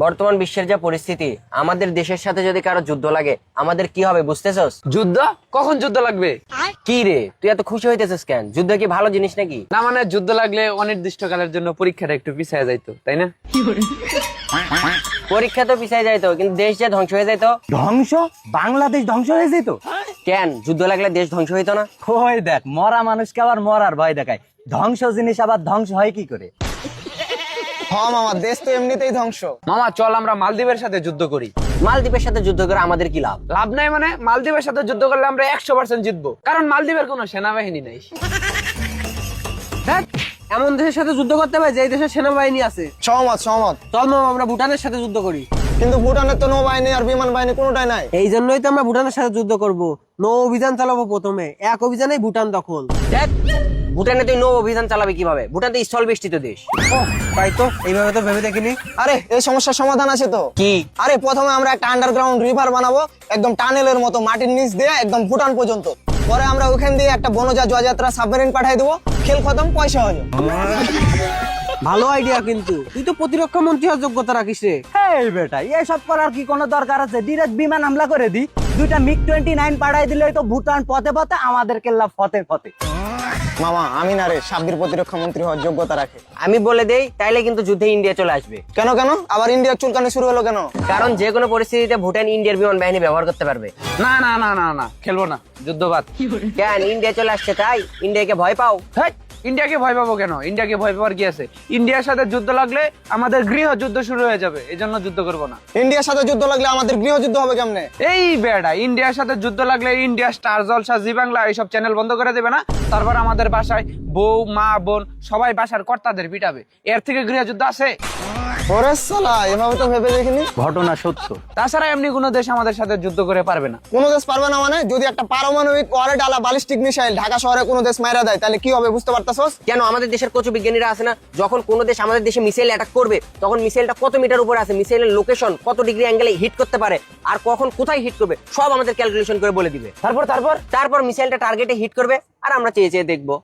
বর্তমান বিশ্বের যা পরিস্থিতি, আমাদের দেশের সাথে যদি কারো যুদ্ধ লাগে আমাদের কি হবে বুঝতেছস? যুদ্ধ? কখন যুদ্ধ লাগবে? কি রে তুই এত খুশি হইতেছিস কেন? যুদ্ধ কি ভালো জিনিস নাকি? না মানে যুদ্ধ লাগলে অনির্দিষ্টকালের জন্য পরীক্ষাটা একটু পিছিয়ে যাইতো, তাই না? পরীক্ষা তো পিছায় যাইতো, কিন্তু দেশ যে ধ্বংস হয়ে যাইতো। ধ্বংস? বাংলাদেশ ধ্বংস হয়ে যেত? কেন যুদ্ধ লাগলে দেশ ধ্বংস হইতো না? ওই দেখ, মরা মানুষকে আবার মরার ভয় দেখায়। ধ্বংস জিনিস আবার ধ্বংস হয় কি করে? মামা, দেশ তো এমনিতেই ধ্বংস। মামা চল আমরা মালদ্বীপের সাথে যুদ্ধ করি। মালদ্বীপের সাথে যুদ্ধ করে আমাদের কি লাভ? লাভ নাই মানে মালদ্বীপের সাথে যুদ্ধ করলে আমরা 100% জিতবো, কারণ মালদ্বীপের কোনো সেনাবাহিনী নাই। দেখ, এমন দেশের সাথে যুদ্ধ করতে হবে যে দেশের সেনাবাহিনী আছে। সহমত। চল মামা আমরা ভুটানের সাথে যুদ্ধ করি। কিন্তু ভুটানের তো নৌবাহিনী আর বিমান বাহিনী কোনোটাই নাই। এই জন্যই তো আমরা ভুটানের সাথে যুদ্ধ করব। নৌ অভিযান চালাবো প্রথমে, এক অভিযানেই ভুটান দখল। দেখ, ভুটানে তুই নৌ অভিযান চালাবি কিভাবে? ভুটান তো স্থল বেষ্টিত দেশ। তাই তো, এইভাবে তো ভেবে দেখিনি। আরে এই সমস্যার সমাধান আছে তো। কি? আরে প্রথমে আমরা একটা আন্ডারগ্রাউন্ড রিভার বানাবো, একদম টানেলের মতো মাটির নিচ দিয়ে একদম ভুটান পর্যন্ত। পরে আমরা ওখান দিয়ে একটা বনজা জয়যাত্রা সাবমেরিন পাঠিয়ে দেবো, খেল খতম, পয়সা হয়ে যাবে। ভালো আইডিয়া, কিন্তু তুই তো প্রতিরক্ষা মন্ত্রী হওয়ার যোগ্যতা রাখিস রে। এই বেটা, এসব করার কি কোনো দরকার আছে? ডিরেক্ট বিমান হামলা করে দি, দুইটা MiG-29 পাঠাই দিলেই তো ভুটান পথে পথে, আমাদের কেল্লা ফতে ফতে। মামা আমি না রে, সাব্বির প্রতিরক্ষা মন্ত্রী হওয়ার যোগ্যতা রাখে। আমি বলে দেই, তাইলে কিন্তু যুদ্ধে ইন্ডিয়া চলে আসবে। কেন আবার ইন্ডিয়ার চুলকানি শুরু হলো কেন? কারণ যে কোনো পরিস্থিতিতে ভুটান ইন্ডিয়ার বিমান বাহিনী ব্যবহার করতে পারবে। না না না না না, খেলবো না, যুদ্ধবাদ। কেন? ইন্ডিয়া চলে আসছে তাই ইন্ডিয়াকে ভয় পাও? হেই, ইন্ডিয়াকে ভয় পাবো কেন? ইন্ডিয়াকে ভয় পাওয়ার কি আছে? ইন্ডিয়ার সাথে যুদ্ধ লাগলে আমাদের গৃহ যুদ্ধ শুরু হয়ে যাবে, এই জন্য যুদ্ধ করবো না। ইন্ডিয়ার সাথে যুদ্ধ লাগলে আমাদের গৃহযুদ্ধ হবে কেমনে? এই বেড়া, ইন্ডিয়ার সাথে যুদ্ধ লাগলে ইন্ডিয়া স্টার জলসা, জি বাংলা এইসব চ্যানেল বন্ধ করে দেবে না? তারপর আমাদের বাসায় বউ মা বোন সবাই বাসার কর্তাদের পিটাবে। এর থেকে গৃহযুদ্ধ আছে? ওরে শালা, এভাবে তো ভেবে দেখিনি। ঘটনা সত্য। তাছাড়া এমনি কোনো দেশ আমাদের সাথে যুদ্ধ করে পারবে না। কোনো দেশ পারবে না মানে? যদি একটা পারমাণবিক ওয়ারে ডালা ব্যালিস্টিক মিসাইল ঢাকা শহরে কোনো দেশ মাইরা দেয়, তাহলে কি হবে বুঝতে পারতাছস? কেন? আমাদের দেশের কচু বিজ্ঞানীরা আছে না, যখন কোনো দেশ আমাদের দেশে মিসাইল অ্যাটাক করবে তখন মিসাইলটা কত মিটার উপরে আছে, মিসাইলের লোকেশন কত ডিগ্রি অ্যাঙ্গেলে হিট করতে পারে, আর কখন কোথায় হিট করবে সব আমাদের ক্যালকুলেশন করে বলে দিবে। তারপর মিসাইলটা টার্গেটে হিট করবে আর আমরা চেয়ে চেয়ে দেখবো।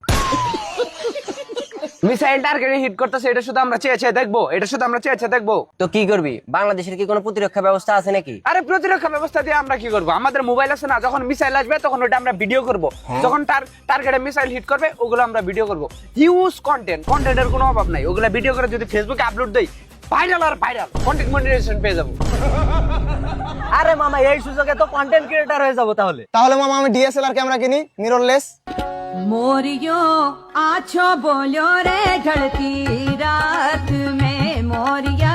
মিসাইল টার্গেটে হিট করতেছে, এটা শুধু আমরা চেয়ে চেয়ে দেখবো? এটা শুধু আমরা চেয়ে চেয়ে দেখবো? তো কি করবি? বাংলাদেশের কি কোনো প্রতিরক্ষা ব্যবস্থা আছে নাকি? আরে প্রতিরক্ষা ব্যবস্থা দিয়ে আমরা কি করবো? আমাদের মোবাইল আছে না, যখন মিসাইল আসবে তখন ওটা আমরা ভিডিও করব, যখন টার্গেটে মিসাইল হিট করবে ওগুলো আমরা ভিডিও করব। হিউজ কন্টেন্টের কোনো অভাব নাই। ওগুলো ভিডিও করে যদি ফেসবুকে আপলোড দেই, ভাইরাল কন্টেন্ট মনিটাইজেশন পেয়ে যাবো। আরে মামা, এই সুযোগে তো কন্টেন্ট ক্রিয়েটর হয়ে যাবো তাহলে। তাহলে মামা আমি DSLR ক্যামেরা কিনি, মিররলেস। मोरियो आछो बोलो रे ढलती रात में मोरिया